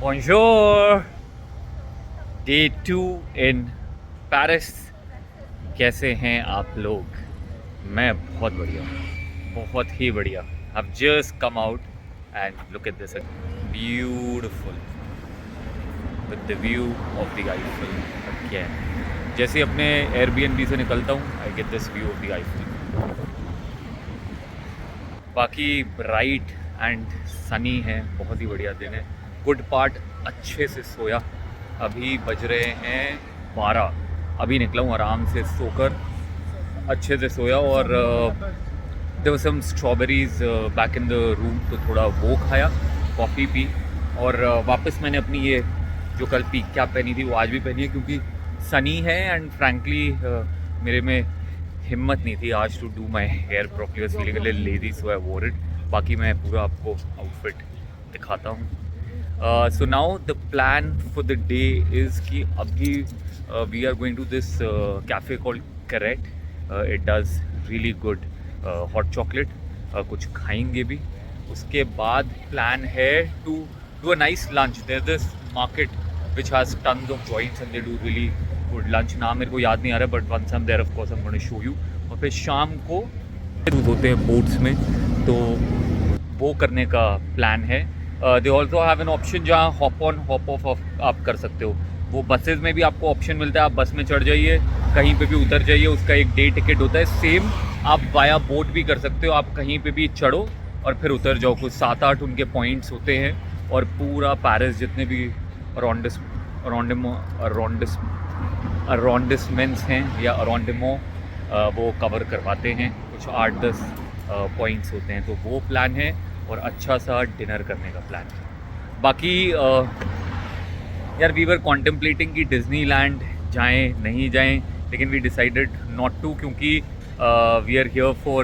Bonjour! Day 2 in Paris. कैसे हैं आप लोग? मैं बहुत बढ़िया, बहुत ही बढ़िया. I've just come out and look at this, beautiful with the view of the Eiffel again. जैसे अपने Airbnb से निकलता हूँ, I get this view of the Eiffel. बाकी ब्राइट एंड सनी है, बहुत ही बढ़िया दिन है. गुड पार्ट, अच्छे से सोया. अभी बज रहे हैं 12. अभी निकला हूँ आराम से सोकर, अच्छे से सोया. और there were some strawberries back in the room, तो थोड़ा वो खाया, कॉफ़ी पी. और वापस मैंने अपनी ये जो कल पीक कैप पहनी थी वो आज भी पहनी है, क्योंकि सनी है. एंड फ्रैंकली मेरे में हिम्मत नहीं थी आज to do my hair properly. Was feeling a little lazy, so I wore it. बाकी मैं पूरा आपको आउटफिट दिखाता हूँ. So now the plan for the day is कि अभी we are going to this cafe called Carette. It does really good hot chocolate. कुछ खाएंगे भी. उसके बाद प्लान है to do a nice lunch. There this market which has tons of joints and they do really good lunch. नाम मेरे को याद नहीं आ रहा, but once I am there of course I am going to show you. और फिर शाम को होते हैं बोट्स में, तो वो करने का प्लान है. They also have an option जहाँ हॉप ऑन हॉप ऑफ आप कर सकते हो. वो बसेज में भी आपको ऑप्शन मिलता है, आप बस में चढ़ जाइए, कहीं पे भी उतर जाइए, उसका एक डे टिकट होता है. सेम आप वाया बोट भी कर सकते हो. आप कहीं पे भी चढ़ो और फिर उतर जाओ. कुछ 7-8 उनके पॉइंट्स होते हैं, और पूरा पेरिस जितने भी अराउंडिसमेंट्स हैं या अराउंडिमो वो कवर करवाते हैं. कुछ 8-10 पॉइंट्स होते हैं, तो वो प्लान है. और अच्छा सा डिनर करने का प्लान है. बाकी यार वी वर कॉन्टेम्पलेटिंग कि डिज्नीलैंड जाएं नहीं जाएं, लेकिन वी डिसाइडेड नॉट टू, क्योंकि we are here for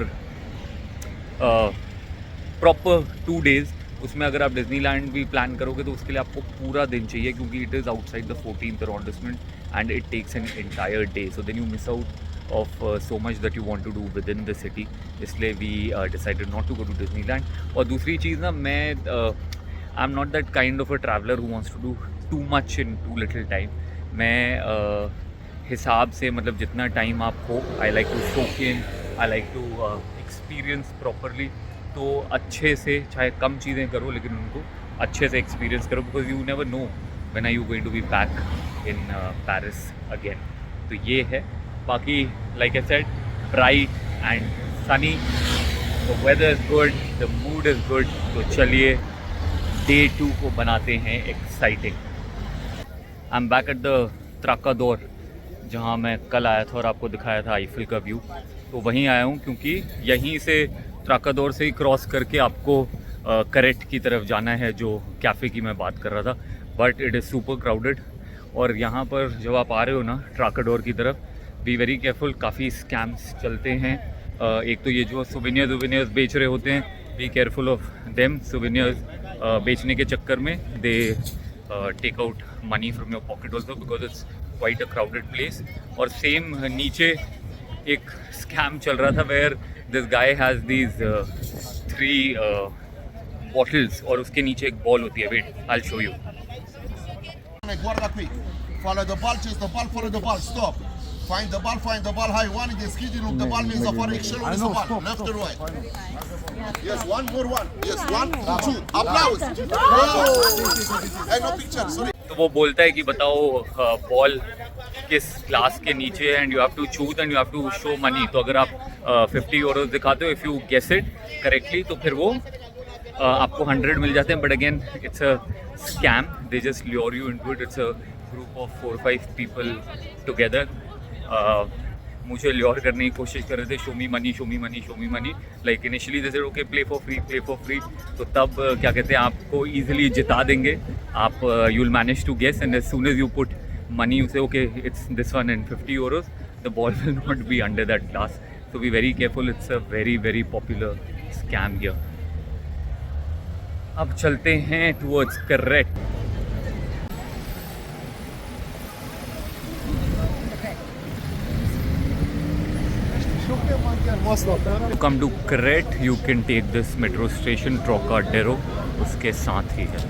proper 2 days. उसमें अगर आप डिज्नीलैंड भी प्लान करोगे तो उसके लिए आपको पूरा दिन चाहिए, क्योंकि it is outside the 14th arrondissement and it takes an entire day. So then you miss out of so much that you want to do within the city. इसलिए we decided not to go to Disneyland. और दूसरी चीज़ ना, मैं I am not that kind of a traveller who wants to do too much in too little time. मैं हिसाब से, मतलब जितना टाइम आप हो, I like to soak in, I like to experience properly. तो अच्छे से, चाहे कम चीज़ें करो, लेकिन उनको अच्छे से एक्सपीरियंस करो, because you never know when are you going to be back in Paris again. तो ये है. बाकी like I said, bright and sunny, the weather is good, the mood is good. तो चलिए डे 2 को बनाते हैं exciting. I am back at the Trocadero, जहाँ मैं कल आया था और आपको दिखाया था आईफिल का व्यू. तो वहीं आया हूँ, क्योंकि यहीं से त्राकाडोर से ही क्रॉस करके आपको करेट की तरफ जाना है, जो कैफ़े की मैं बात कर रहा था. But it is super crowded. और यहाँ पर जब आप आ रहे हो ना त्राकाडोर की तरफ, बी वेरी केयरफुल. काफ़ी स्कैम्स चलते हैं. एक तो ये जो सुवेनियर्स बेच रहे होते हैं, be careful of them. Souvenirs बेचने के चक्कर में they take out money from your pocket also, because it's quite a crowded place. और सेम नीचे एक स्कैम चल रहा था, where this guy has these 3 bottles, और उसके नीचे एक बॉल होती है. Wait, I will show you. Guarda qui. Follow the ball, chase the ball, follow the ball, stop. Find the ball high. One is skiddy, look the ball means the far action is the ball. Left or right. Yes, one more one. Yes, 1, 2. Applause. Hey, no picture, sorry. तो वो बोलता है कि बताओ ball किस class के नीचे है, and you have to choose and you have to show money. तो अगर आप 50 euros दिखाते हो, if you guess it correctly, तो फिर वो आपको 100 मिल जाते हैं. But again it's a scam. They just lure you into it. It's a group of 4-5 people together. मुझे ल्योर करने की कोशिश कर रहे थे, show me money, show me money, show me money. Like initially they said okay play for free. तो तब क्या कहते हैं, आपको ईजिली जिता देंगे. आप you will manage to guess, and as soon as you put money, you say okay, it's this one, and 50 euros, the ball will not be under that glass. So be very careful. It's a very very popular scam here. अब चलते हैं towards Carrette. To come to Carrette, you can take this metro station Trocadero. उसके साथ ही है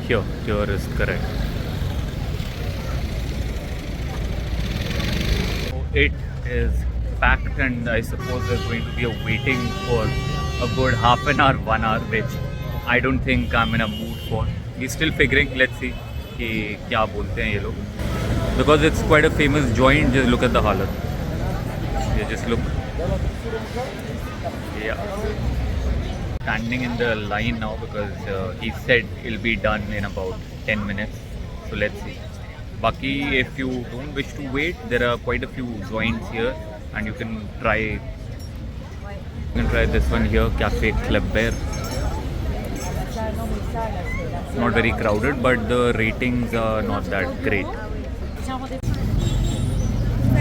here is correct. So it is packed, and I suppose there's going to be a waiting for a good half an hour, 1 hour, which I don't think I'm in a mood for. We're still figuring, let's see कि क्या बोलते हैं ये लोग, because it's quite a famous joint. Just look at the halat. Yeah, just look. Yeah, standing in the line now because he said it'll be done in about 10 minutes. So let's see. Baki, if you don't wish to wait, there are quite a few joints here, and you can try this one here, Cafe Kleber. Not very crowded, but the ratings are not that great. I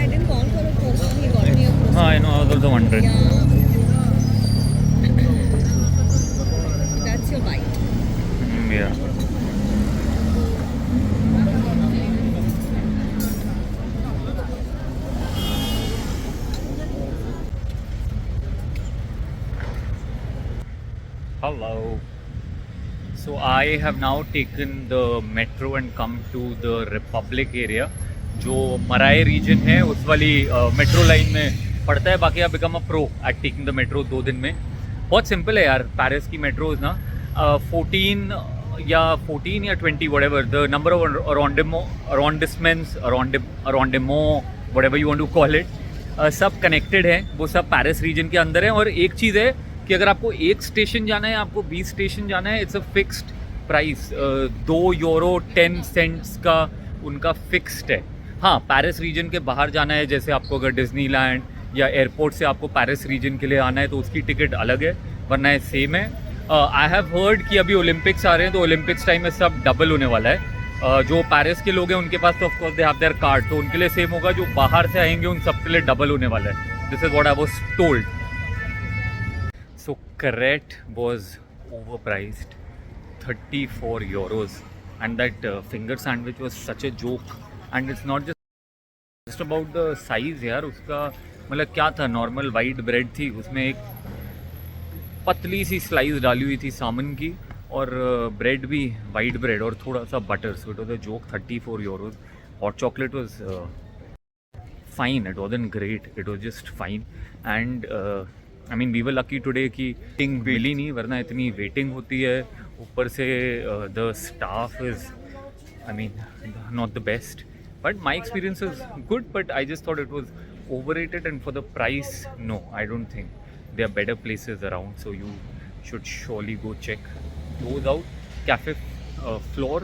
didn't call for a croissant, he got me a croissant. I know, I was also wondering. That's your bite. Yeah. Hello. So I have now taken the metro and come to the Republic area, जो मराई reason है उस वाली metro line में पड़ता है. बाकी आप become a pro at taking the metro 2 दिन में. बहुत सिंपल है यार. पेरिस की मेट्रोज ना 14 या 20 whatever the number of arrondissements, whatever you want to call it, सब कनेक्टेड है. वो सब पेरिस रीजन के अंदर है. और एक चीज़ है कि अगर आपको एक स्टेशन जाना है, आपको 20 स्टेशन जाना है, इट्स अ फिक्स्ड प्राइस. €2.10 का उनका फिक्स्ड है. हाँ, पेरिस रीजन के बाहर जाना है, जैसे आपको अगर डिज्नीलैंड या एयरपोर्ट से आपको पेरिस रीजन के लिए आना है तो उसकी टिकट अलग है, वरना है सेम है. आई हैव हर्ड कि अभी ओलंपिक्स आ रहे हैं, तो ओलंपिक्स टाइम में सब डबल होने वाला है. जो पेरिस के लोग हैं उनके पास तो of course they have their card, तो उनके लिए सेम होगा. जो बाहर से आएंगे उन सब के लिए डबल होने वाला है. This is what I was told. So Carrette was overpriced, €34, and that finger sandwich was such a joke. And it's not just about the size यार. उसका मतलब क्या था, नॉर्मल वाइट ब्रेड थी, उसमें एक पतली सी स्लाइस डाली हुई थी सामन की, और ब्रेड भी वाइट ब्रेड और थोड़ा सा butter. So it was a joke. €34. Hot chocolate was fine. It wasn't great, it was just fine. And I mean, we were lucky today कि टिंग मिली नहीं, वरना इतनी वेटिंग होती है. ऊपर से the staff is, I mean, not the best. But my experience was good, but I just thought it was overrated, and for the price, no, I don't think. There are better places around, so you should surely go check those out. Cafe Floor,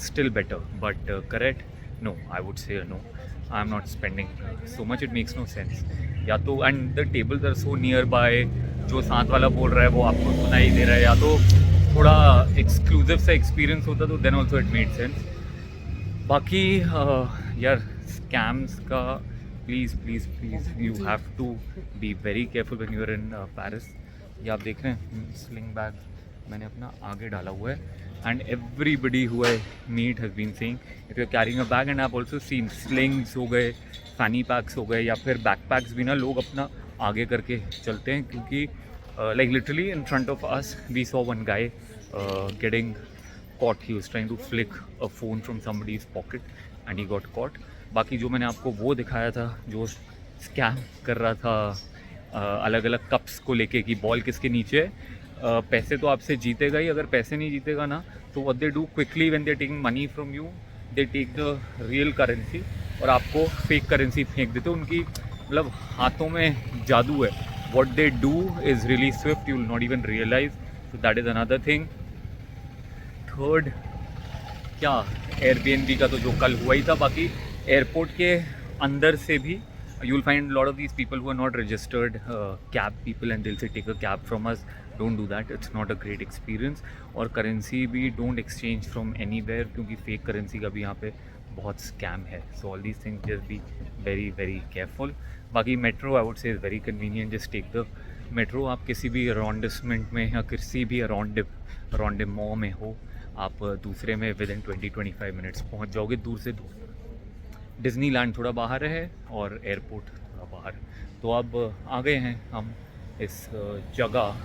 still better, but Carrette, no, I would say no. I'm not spending so much, it makes no sense. या तो and the tables are so near by, जो साथ वाला बोल रहा है वो आपको सुनाई दे रहा है. या तो थोड़ा एक्सक्लूसिव सा एक्सपीरियंस होता तो then also it made sense. बाकी यार स्कैम्स का please please please you have to be very careful when you are in Paris. ये आप देख रहे हैं स्लिंग बैग मैंने अपना आगे डाला हुआ है. And everybody who I meet has been saying if you're carrying a bag, and I've also seen slings हो गए, fanny packs हो गए, या फिर backpacks भी ना लोग अपना आगे करके चलते हैं, क्योंकि like literally in front of us we saw one guy getting caught. He was trying to flick a phone from somebody's pocket and he got caught. बाकी जो मैंने आपको वो दिखाया था जो स्कैम कर रहा था अलग अलग कप्स को लेके कि बॉल किसके नीचे है, पैसे तो आपसे जीतेगा ही. अगर पैसे नहीं जीतेगा ना तो what they do quickly when they are taking money from you, they take the real currency और आपको फेक करेंसी फेंक देते. उनकी मतलब हाथों में जादू है. What they do is really swift, you will not even realize. So that is another thing. Third क्या, एयरबीएनबी का तो जो कल हुआ ही था. बाकी एयरपोर्ट के अंदर से भी you will find a lot of these people who are not registered cab people, and they'll say take a cab from us. Don't do that, it's not a great experience. और currency भी don't exchange from anywhere, क्योंकि fake currency का भी यहाँ पे बहुत scam है. So all these things just be very very careful. बाकी metro I would say is very convenient. Just take the metro. आप किसी भी अराउंडमेंट में या किसी भी अराउंडमो में हो, आप दूसरे में विद इन 20-25 मिनट्स पहुँच जाओगे. दूर से दूर डिज्नीलैंड थोड़ा बाहर है और एयरपोर्ट थोड़ा बाहर. तो अब आ गए हैं हम इस जगह,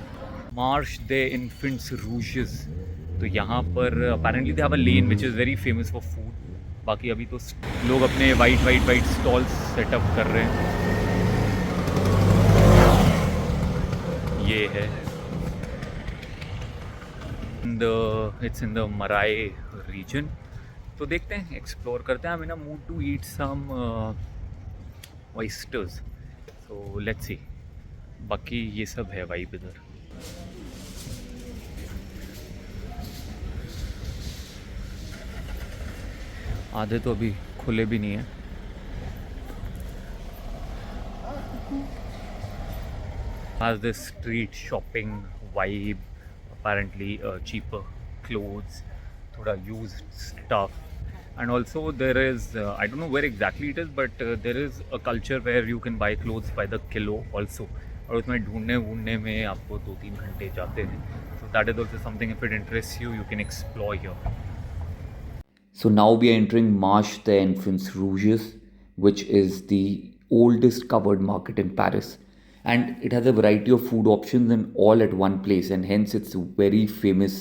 मार्श दे इन्फेंट्स रूजेस. तो तो यहाँ पर apparently they have a lane which is very famous for food. बाकी अभी तो लोग अपने वाइट स्टॉल्स सेटअप कर रहे हैं. ये है it's in the Marais region. तो देखते हैं, एक्सप्लोर करते हैं. I am in a mood to eat some oysters, so let's see. बाकी ये सब है वाइब इधर. आधे तो अभी खुले भी नहीं है. Has this street shopping vibe, apparently cheaper clothes, thoda used stuff, and also there is I don't know where exactly it is, but there is a culture where you can buy clothes by the kilo also, और उसमें ढूंढने में आपको 2-3 घंटे जाते हैं. So that is also something, if it interests you, you can explore here. So now we are entering Marche des Enfants Rouges, which is the oldest covered market in Paris. And it has a variety of food options and all at one place, and hence it's very famous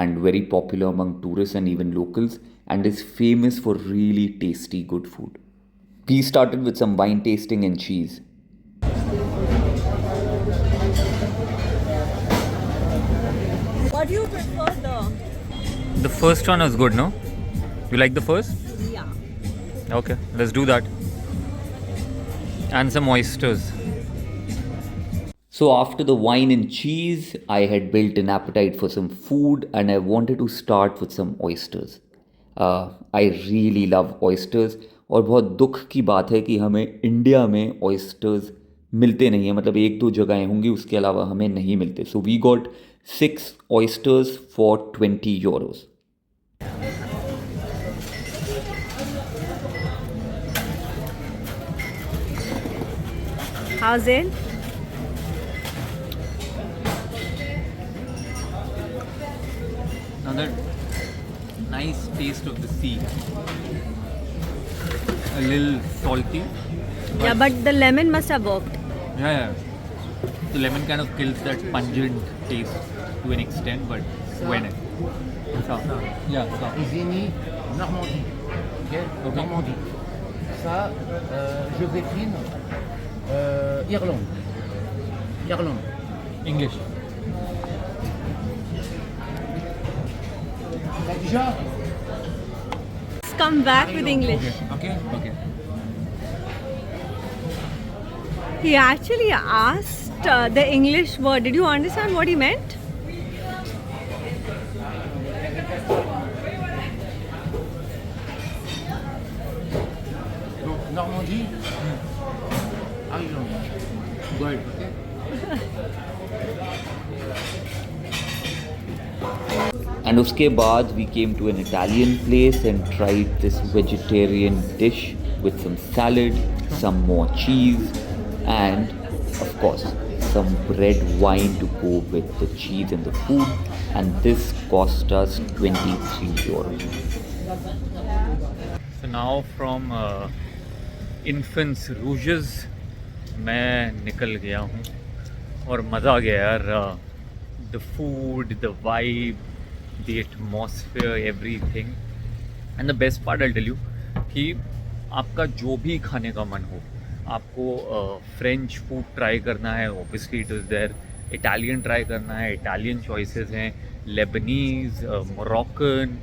and very popular among tourists and even locals, and is famous for really tasty good food. We started with some wine tasting and cheese. What do you prefer The first one was good, no? You like the first? Yeah. Okay, let's do that. And some oysters. So after the wine and cheese, I had built an appetite for some food, and I wanted to start with some oysters. I really love oysters, और बहुत दुख की बात है कि हमें India में oysters मिलते नहीं हैं. मतलब 1-2 जगहें होंगी, उसके अलावा हमें नहीं मिलते. So we got 6 oysters for 20 euros. How's it? Another nice taste of the sea. A little salty. Yeah, but the lemon must have worked. Yeah. The lemon kind of kills that pungent taste to an extent, but when it. Ça. Yeah, ça. Isigny, Normandie. Okay? Normandie. Ça, Joséphine, Irlande. English. Khadija. Let's come back with English. Okay. He actually asked the English word. Did you understand what he meant? Donc, Normandie, Irlande. Good. And उसके बाद we came to an Italian place and tried this vegetarian dish with some salad, some more cheese, and of course some red wine to go with the cheese and the food, and this cost us 23 euros. So now from Enfants Rouges मैं निकल गया हूँ और मज़ा आ गया यार. The food, the vibe, the atmosphere, everything. And the best part I'll tell you कि आपका जो भी खाने का मन हो, आपको फ्रेंच फूड ट्राई करना है, obviously it is there. Italian try करना है, इटालियन चॉइसेस हैं. Lebanese, Moroccan,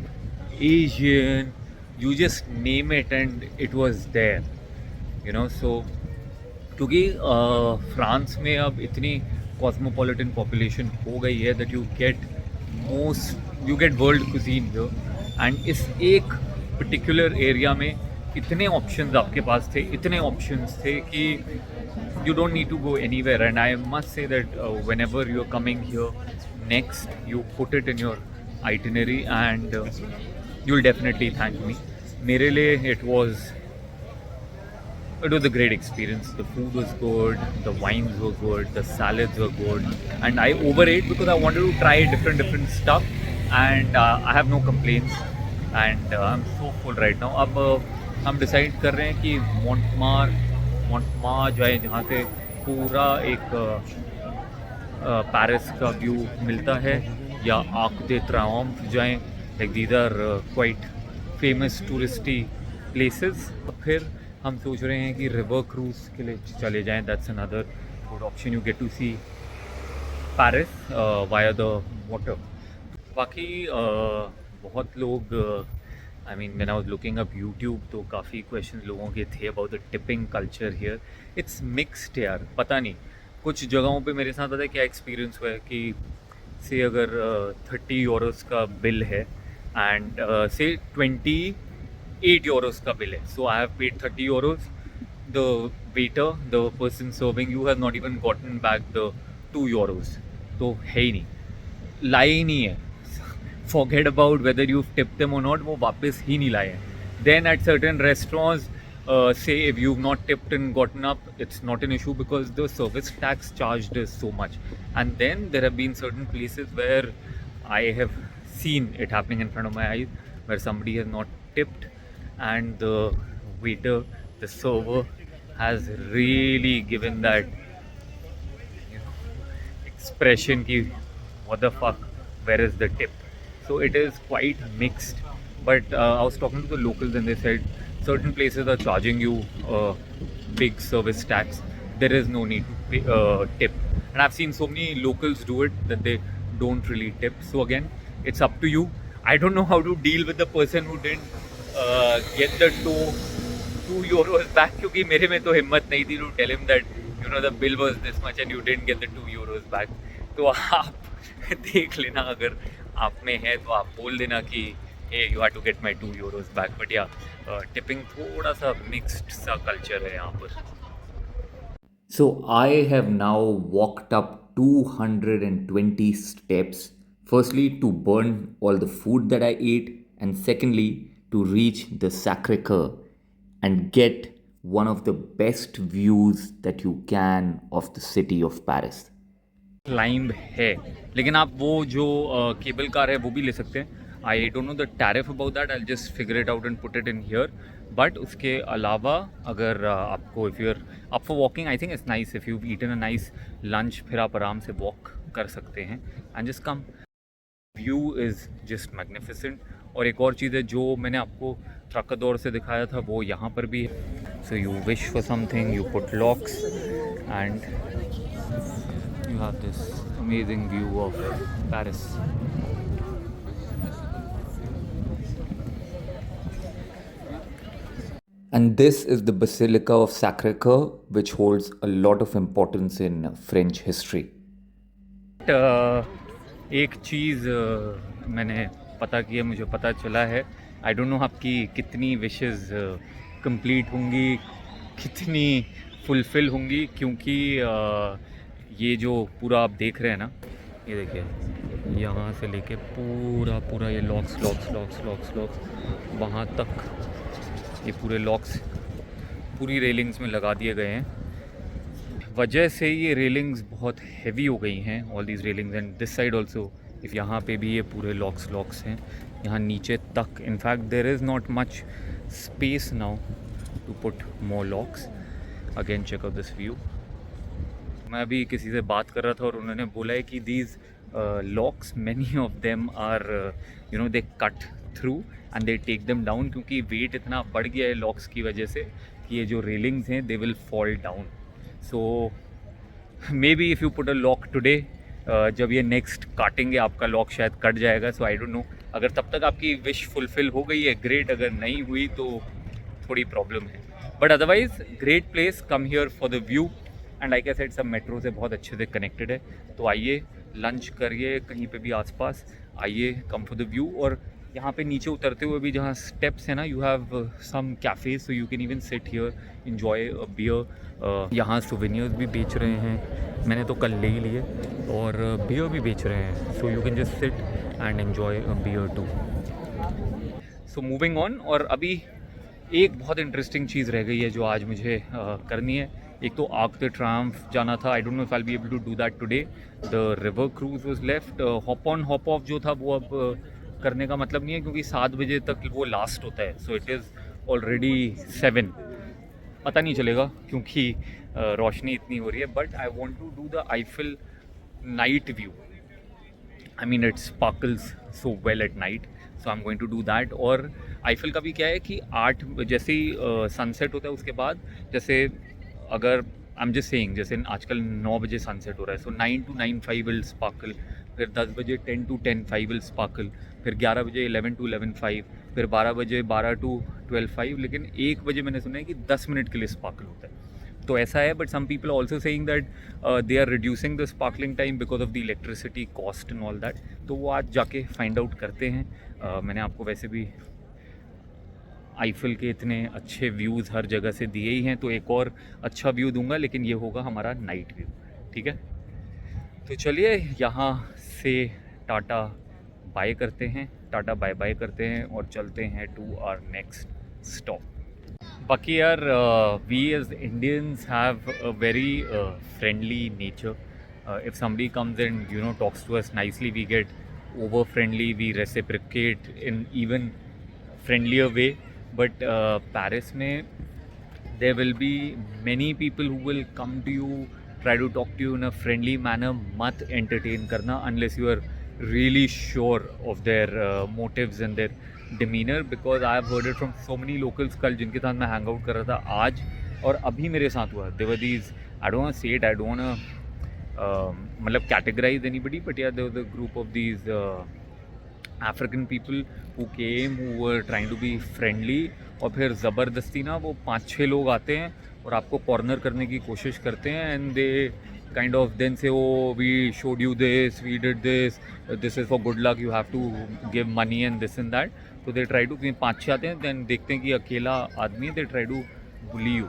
Asian, you just name it and it was there, you know. So क्योंकि फ्रांस में अब इतनी कॉस्मोपॉलिटन पॉपुलेशन हो गई है that you get world cuisine here, and इस एक पर्टिकुलर एरिया में इतने ऑप्शंस आपके पास थे, इतने ऑप्शंस थे कि you don't need to go anywhere. And I must say that whenever you're coming here next, you put it in your itinerary and you'll definitely thank me. मेरे लिए it was a great experience. The food was good, the wines were good, the salads were good, and I overate because I wanted to try different stuff, and I have no complaints, and I'm so full right now. अब हम decide कर रहे हैं कि मोंटमार जाए, जहाँ से पूरा एक पेरिस का व्यू मिलता है. या आर्क दे ट्रायम्फ जाएं, like these are quite famous touristy places. फिर हम सोच रहे हैं कि रिवर क्रूज़ के लिए चले जाएं, that's another good option, you get to see Paris via the water. बाकी बहुत लोग I mean when I was looking up YouTube तो काफ़ी क्वेश्चन लोगों के थे about the tipping culture here. It's mixed यार, पता नहीं कुछ जगहों पे मेरे साथ पता है क्या एक्सपीरियंस हुआ है कि से अगर 30 यूरोस का बिल है एंड से 28 यूरोस का बिल है, so I have paid 30 euros, the waiter the person serving you has not even gotten back the 2 euros, तो है ही नहीं, लाए ही नहीं है। Forget about whether you've tipped them or not, वो वापस ही नहीं लाए हैं। Then at certain restaurants, say if you've not tipped and gotten up, it's not an issue because the service tax charged is so much. And then there have been certain places where I have seen it happening in front of my eyes, where somebody has not tipped and the waiter, the server has really given that, you know, expression ki what the fuck, where is the tip? So it is quite mixed, but I was talking to the locals and they said certain places are charging you big service tax. There is no need to pay, tip, and I've seen so many locals do it that they don't really tip. So again, it's up to you. I don't know how to deal with the person who didn't get the 2 euros back, क्योंकि मेरे में तो हिम्मत नहीं थी to tell him that you know the bill was this much and you didn't get the 2 euros back. तो आप देख लेना, अगर आप में है तो आप बोल देना कि hey you have to get my 2 euros back. But yeah, tipping थोड़ा सा mixed सा culture है यहाँ पर। So I have now walked up 220 steps, firstly to burn all the food that I ate, and secondly to reach the Sacré-Cœur and get one of the best views that you can of the city of Paris. Climb है, लेकिन आप वो जो cable car है वो भी ले सकते हैं। I don't know the tariff about that, I just figure it out and put it in here. But उसके अलावा अगर आपको if you are up for walking, I think it's nice if you eaten a nice lunch, फिर आप आराम से walk कर सकते हैं and just come. View is just magnificent. और एक और चीज़ है जो मैंने आपको ट्रकदौर से दिखाया था वो यहाँ पर भी है। So you wish for something, you put locks and you have this amazing view of Paris. And this is the Basilica of Sacré-Cœur, which holds a lot of importance in French history. एक चीज़ मैंने पता किया, मुझे पता चला है, आई don't no आपकी कितनी विशेस कंप्लीट होंगी, कितनी फुलफ़िल होंगी, क्योंकि ये जो पूरा आप देख रहे हैं ना, ये देखिए यहाँ से लेके पूरा ये लॉक्स वहाँ तक, ये पूरे लॉक्स पूरी रेलिंग्स में लगा दिए गए हैं। वजह से ये रेलिंग्स बहुत हैवी हो गई हैं, all these railings, and this side also, if यहाँ पे भी ये पूरे लॉक्स हैं यहाँ नीचे तक। In fact there is not much space now to put more locks. Again check out this view. मैं अभी किसी से बात कर रहा था और उन्होंने बोला है कि these locks, many of them are you know they cut through and they take them down, क्योंकि वेट इतना बढ़ गया है लॉक्स की वजह से कि ये जो रेलिंग्स हैं they will fall down. So may be if you put a lock today, जब ये नेक्स्ट काटेंगे आपका लॉक शायद कट जाएगा। सो आई डोंट नो, अगर तब तक आपकी विश फुलफ़िल हो गई है ग्रेट, अगर नहीं हुई तो थोड़ी प्रॉब्लम है। But otherwise great place, come here for the view and like I said सब मेट्रो से बहुत अच्छे से कनेक्टेड है। तो आइए लंच करिए कहीं पे भी आसपास, आइए कम फॉर द व्यू। और यहाँ पे नीचे उतरते हुए भी जहाँ स्टेप्स है ना, you have some cafes, so you can even sit here enjoy a beer. यहाँ सोवेनियर्स भी बेच रहे हैं, मैंने तो कल ले ही लिए, और बियर भी बेच रहे हैं, so you can just sit and enjoy a beer too. So moving on, और अभी एक बहुत इंटरेस्टिंग चीज़ रह गई है जो आज मुझे करनी है। एक तो आर्क दे ट्रायम्फ जाना था, I don't know if I will be able to do that today. The river cruise was left. Hop on hop off जो था वो अब करने का मतलब नहीं है, क्योंकि 7 बजे तक वो लास्ट होता है। सो इट इज़ ऑलरेडी 7, पता नहीं चलेगा क्योंकि रोशनी इतनी हो रही है। But I want to do the Eiffel night view I mean, it sparkles so well at night. So I'm going to do that. और आईफिल का भी क्या है कि 8 जैसे ही सनसेट होता है उसके बाद, जैसे अगर आई एम जस्ट सेइंग, जैसे आजकल 9 बजे सनसेट हो रहा है, सो 9 to 9:05 विल स्पार्कल, फिर 10 बजे 10 to 10:05 विल स्पार्कल, फिर 11 बजे 11 to 11:05, फिर 12 बजे 12 to 12:05, लेकिन 1 बजे मैंने सुना है कि 10 मिनट के लिए स्पार्कल होता है. तो ऐसा है. But some people also saying that they are reducing the sparkling time because of the electricity cost and all that. तो वो आज जाके फाइंड आउट करते हैं. मैंने आपको वैसे भी आईफिल के इतने अच्छे व्यूज़ हर जगह से दिए ही हैं, तो एक और अच्छा व्यू दूंगा, लेकिन ये होगा हमारा नाइट व्यू. ठीक है, तो चलिए यहाँ से टाटा बाय करते हैं, टाटा बाय बाय करते हैं और चलते हैं टू आवर नेक्स्ट स्टॉप. बाकी यार, we as Indians have a very friendly nature. If somebody comes and you know talks to us nicely, we get over friendly, we reciprocate in even friendlier way. But Paris mein there will be many people who will come to you, try to talk to you in a friendly manner. Mat entertain karna unless you are really sure of their motives and their demeanor, because I have heard it from so many locals. कल जिनके साथ मैं hang out कर रहा था आज और अभी मेरे साथ हुआ, there were these, I don't want to say it, I don't want to मतलब categorize anybody, but yeah, there was a group of these African people who came, who were trying to be friendly, और फिर ज़बरदस्ती ना वो 5-6 लोग आते हैं और आपको कॉर्नर करने की कोशिश करते हैं. And they kind of then say oh we showed you this, we did this, this is for good luck, you have to give money and this and that. तो दे ट्राई टू, 5-6 आते हैं, then देखते हैं कि अकेला आदमी है, they try to bully you.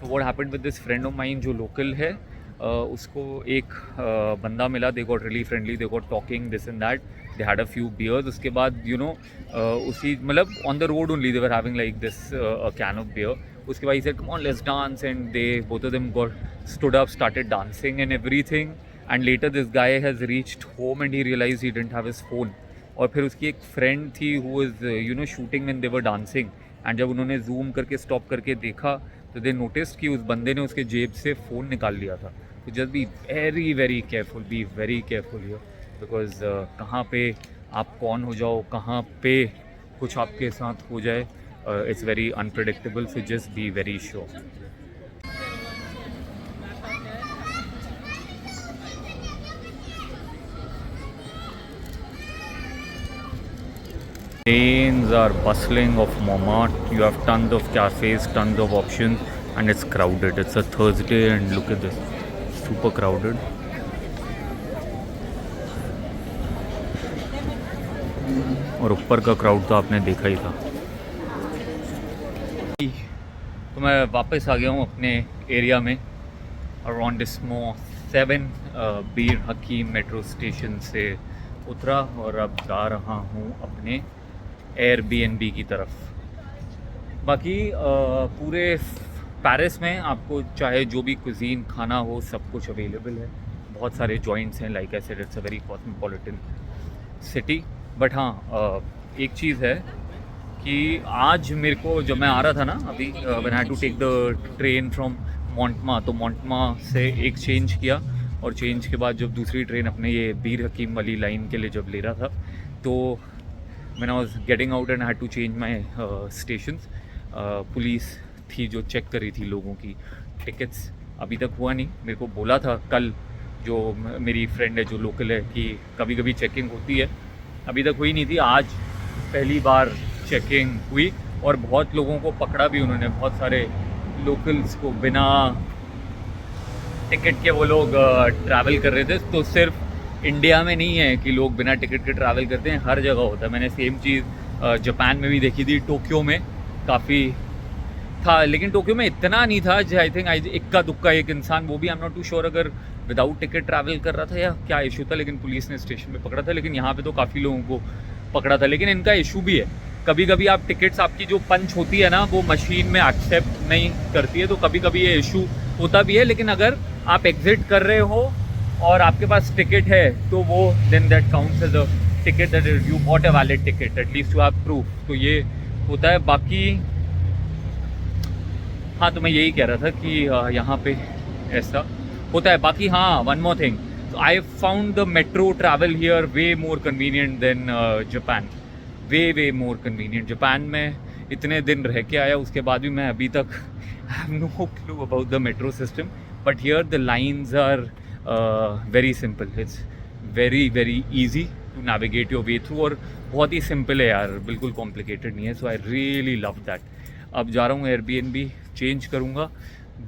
So what happened with this friend of mine जो लोकल है, उसको एक बंदा मिला, they got really friendly, they got talking this and that, they had a few beers. उसके बाद यू नो उसी मतलब on the road only they were having like this a can of beer. उसके बाद ही said come on let's dance, and they both of them got stood up, started dancing and everything. And later this guy has reached home and he realize he didn't have his phone. और फिर उसकी एक friend थी who is you know shooting when they were dancing, and जब उन्होंने zoom करके stop करके देखा तो दे नोटिस्ड कि उस बंदे ने उसके जेब से फ़ोन निकाल लिया था. तो just be very very careful, B very careful here, because कहाँ पे आप कौन हो जाओ, कहाँ पे कुछ आपके साथ हो जाए, it's very unpredictable. So just be very sure. Lanes are bustling of Montmartre. You have tons of cafes, tons of options, and it's crowded. It's a Thursday, and look at this, super crowded. और ऊपर का crowd तो आपने देखा ही था. तो मैं वापस आ गया हूँ अपने एरिया में. अराउंडिस्मो 7 बीर हकीम मेट्रो स्टेशन से उतरा और अब जा रहा हूँ अपने एयरबीएनबी की तरफ. बाकी पूरे पेरिस में आपको चाहे जो भी कुजीन खाना हो, सब कुछ अवेलेबल है. बहुत सारे जॉइंट्स हैं, like I said it's a very cosmopolitan city. But हाँ, एक चीज़ है कि आज मेरे को जब मैं आ रहा था ना अभी, when I had to take the train from Montmartre, तो मोंटमा से एक चेंज किया, और चेंज के बाद जब दूसरी ट्रेन अपने ये बीर हकीम वाली लाइन के लिए जब ले रहा था, तो when I was getting out and I had to change my stations, police थी जो चेक कर रही थी लोगों की टिकट्स. अभी तक हुआ नहीं. मेरे को बोला था कल जो मेरी फ्रेंड है जो लोकल है कि कभी कभी चेकिंग होती है, अभी तक हुई नहीं थी. आज पहली बार चेकिंग हुई और बहुत लोगों को पकड़ा भी उन्होंने. बहुत सारे लोकल्स को बिना टिकट के वो लोग ट्रैवल कर रहे थे. तो सिर्फ इंडिया में नहीं है कि लोग बिना टिकट के ट्रैवल करते हैं, हर जगह होता है. मैंने सेम चीज़ जापान में भी देखी थी, टोक्यो में काफ़ी था, लेकिन टोक्यो में इतना नहीं था. आई थिंक इक्का दुक्का एक इंसान, वो भी I am not too sure अगर विदाउट टिकट ट्रैवल कर रहा था या क्या इशू था, लेकिन पुलिस ने स्टेशन पे पकड़ा था. लेकिन यहाँ पे तो काफ़ी लोगों को पकड़ा था. लेकिन इनका इशू भी है, कभी कभी आप टिकट्स, आपकी जो पंच होती है ना, वो मशीन में एक्सेप्ट नहीं करती है, तो कभी कभी ये इशू होता भी है. लेकिन अगर आप एग्जिट कर रहे हो और आपके पास टिकट है, तो वो then that counts as a ticket, that you bought a valid ticket, at least you have proof. तो ये होता है. बाकी हाँ, तो मैं यही कह रहा था कि यहाँ पे ऐसा होता है. बाकी हाँ, one more thing, I found the metro travel here way more convenient than Japan. Way more convenient. Japan में इतने दिन रह के आया, उसके बाद भी मैं अभी तक have no clue about the metro system. But here the lines are very simple. It's very easy to navigate your way through और बहुत ही simple है यार, बिल्कुल complicated नहीं है. So I really love that. अब जा रहा हूँ Airbnb change करूँगा.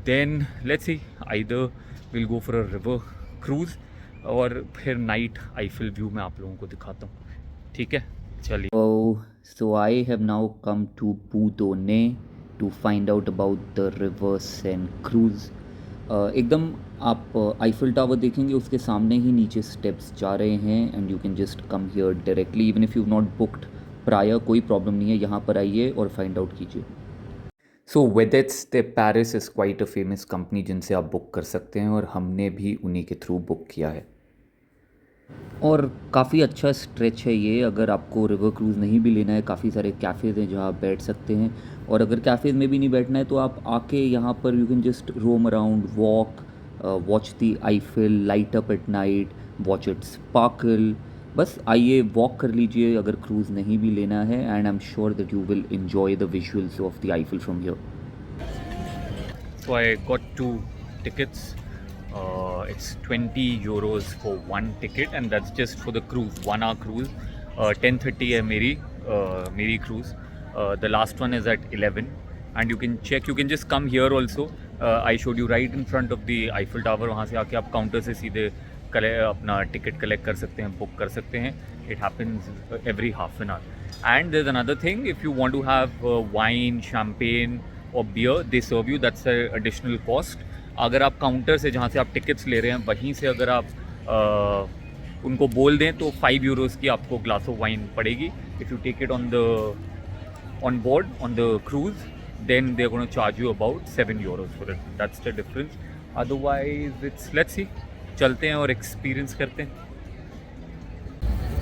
Then let's see, either we'll go for a river cruise और फिर नाइट आईफिल व्यू मैं आप लोगों को दिखाता हूँ. ठीक है, चलिए. So I have now come to Pudone to find out about the river Seine cruise. एकदम आप आईफिल टावर देखेंगे, उसके सामने ही नीचे स्टेप्स जा रहे हैं and you can just come here directly even if you not booked prior. कोई प्रॉब्लम नहीं है, यहाँ पर आइए और फाइंड आउट कीजिए. So Vedettes de Paris is quite a famous company जिनसे आप बुक कर सकते हैं और हमने भी उन्हीं के थ्रू बुक किया है. और काफ़ी अच्छा स्ट्रेच है ये. अगर आपको रिवर क्रूज़ नहीं भी लेना है, काफ़ी सारे कैफ़ेज़ हैं जहाँ आप बैठ सकते हैं. और अगर कैफ़ेज़ में भी नहीं बैठना है तो आप आके यहाँ पर you can just roam around, walk, watch the Eiffel light up at night, watch it sparkle. बस आइए, वॉक कर लीजिए अगर क्रूज़ नहीं भी लेना है and I am sure that you will enjoy the visuals of the Eiffel from here. So I got 2 tickets. It's 20 euros for one ticket and that's just for the cruise, 1 hour cruise. 10:30 है मेरी cruise. The last one is at 11 and you can check, you can just come here also. I showed you right in front of the Eiffel Tower. वहाँ से आके आप counter से सीधे अपना ticket collect कर सकते हैं, बुक कर सकते हैं. It happens every half an hour. And there's another thing, if you want to have wine, champagne or beer, they serve you. That's an additional cost. अगर आप काउंटर से जहाँ से आप टिकट्स ले रहे हैं वहीं से अगर आप उनको बोल दें तो 5 euros की आपको ग्लास ऑफ वाइन पड़ेगी. If you take it on board on the cruise, then they're going to charge you about 7 euros for it. That's the difference. Otherwise it's, let's see, चलते हैं और एक्सपीरियंस करते हैं.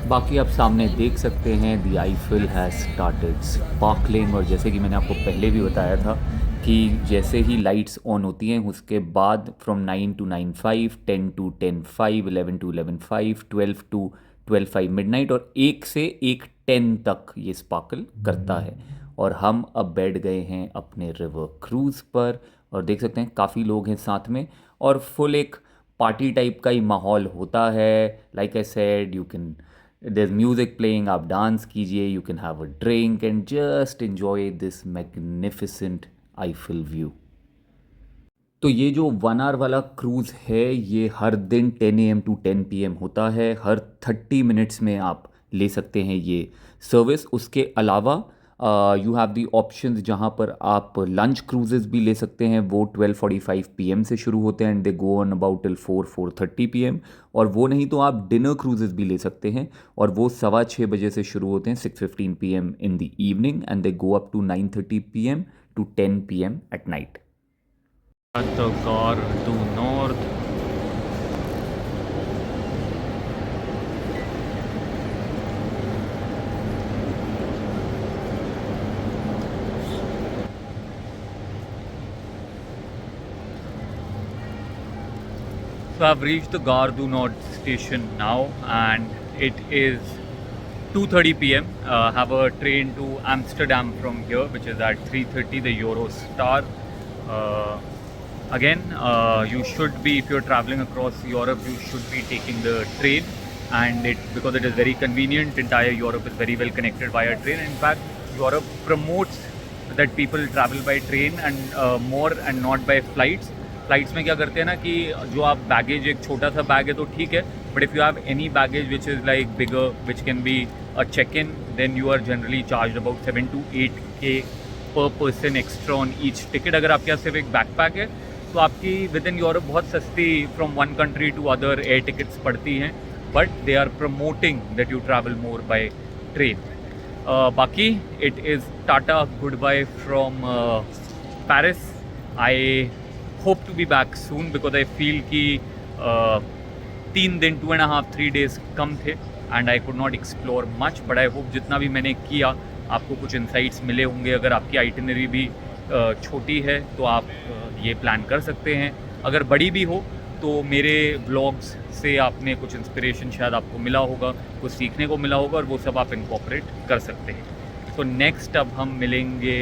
बाकी आप सामने देख सकते हैं the Eiffel has started sparkling. और जैसे कि मैंने आपको पहले भी बताया था कि जैसे ही लाइट्स ऑन होती हैं उसके बाद from 9 to 9:05, 10 to 10:05, 11 to 11:05, 12 to 12:05 midnight और 1 से 1:10 तक ये स्पार्कल करता है. और हम अब बैठ गए हैं अपने रिवर क्रूज़ पर और देख सकते हैं काफ़ी लोग हैं साथ में और फुल एक पार्टी टाइप का ही माहौल होता है. Like I said, you can, there's music playing, आप डांस कीजिए, you can have a drink and just enjoy this magnificent Eiffel view. तो ये जो 1 hour वाला क्रूज़ है ये हर दिन 10 AM to 10 PM होता है. हर 30 minutes में आप ले सकते हैं ये सर्विस. उसके अलावा यू हैव दी ऑप्शंस जहाँ पर आप लंच क्रूजेज़ भी ले सकते हैं. वो 12:45 PM से शुरू होते हैं and they go on about till 4:30 PM. और वो नहीं तो आप डिनर क्रूजेज़ भी ले सकते हैं और वो 6:15 बजे से शुरू होते हैं, 6:15 PM in the evening and they go up to 9:30 PM to 10 PM at night. The Gare du Nord. So I've reached the Gare du Nord station now and it is 2:30 PM. Have a train to Amsterdam from here which is at 3:30, the Eurostar. Again, you should be, if you're traveling across Europe, you should be taking the train and because it is very convenient. Entire Europe is very well connected by a train. In fact, Europe promotes that people travel by train and more and not by flights. Flights में क्या करते हैं ना कि जो आप baggage, एक छोटा सा बैग है तो ठीक है, but if you have any baggage which is like bigger which can be a check in, then you are generally charge about 7 to 8K per person extra on each ticket. अगर आपके यहाँ सिर्फ एक backpack है तो आपकी with in Europe बहुत सस्ती from one country to other air tickets पड़ती हैं, but they are promoting that you travel more by train. बाकी it is tata goodbye from Paris. I hope to be back soon because I feel कि 3 दिन 2.5-3 days कम थे and I could not explore much, but I hope जितना भी मैंने किया आपको कुछ insights मिले होंगे. अगर आपकी itinerary भी छोटी है तो आप ये प्लान कर सकते हैं. अगर बड़ी भी हो तो मेरे ब्लॉग्स से आपने कुछ इंस्पिरेशन शायद आपको मिला होगा, कुछ सीखने को मिला होगा और वो सब आप इनकॉर्पोरेट कर सकते हैं। तो नेक्स्ट अब हम मिलेंगे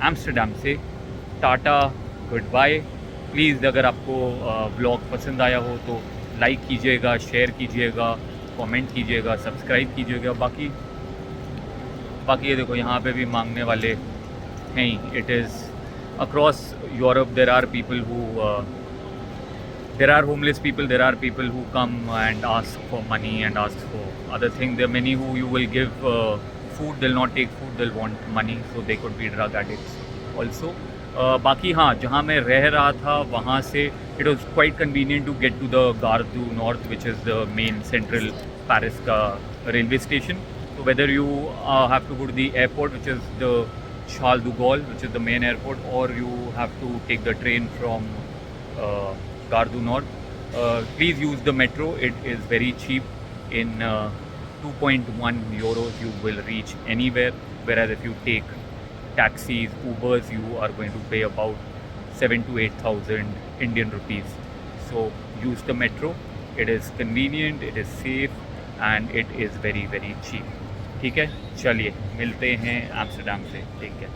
एम्स्टर्डम से। Tata, good bye. प्लीज़ अगर आपको ब्लॉग पसंद आया हो तो लाइक कीजिएगा, शेयर कीजिएगा, कमेंट कीजिएगा, सब्सक्राइब कीजिएगा। बाकी ये देखो यहाँ पे भी मांगने वाले हैं ही। It is across Europe there are people who there are homeless people, there are people who come and ask for money and ask for other things. There are many who you will give food, they'll not take food, they'll want money, so they could be drug addicts also. बाकी हाँ, जहाँ मैं रह रहा था वहाँ से it was quite convenient to get to the Gare du Nord, which is the main central Paris का railway station. So whether you have to go to the airport, which is the Charles de Gaulle, which is the main airport, or you have to take the train from Gare du Nord, please use the metro. It is very cheap. In 2.1 euros you will reach anywhere, whereas if you take taxis, Ubers, you are going to pay about 7,000 to 8,000 Indian rupees. So use the metro. It is convenient, it is safe and it is very very cheap. ठीक है, चलिए मिलते हैं Amsterdam से। Take care.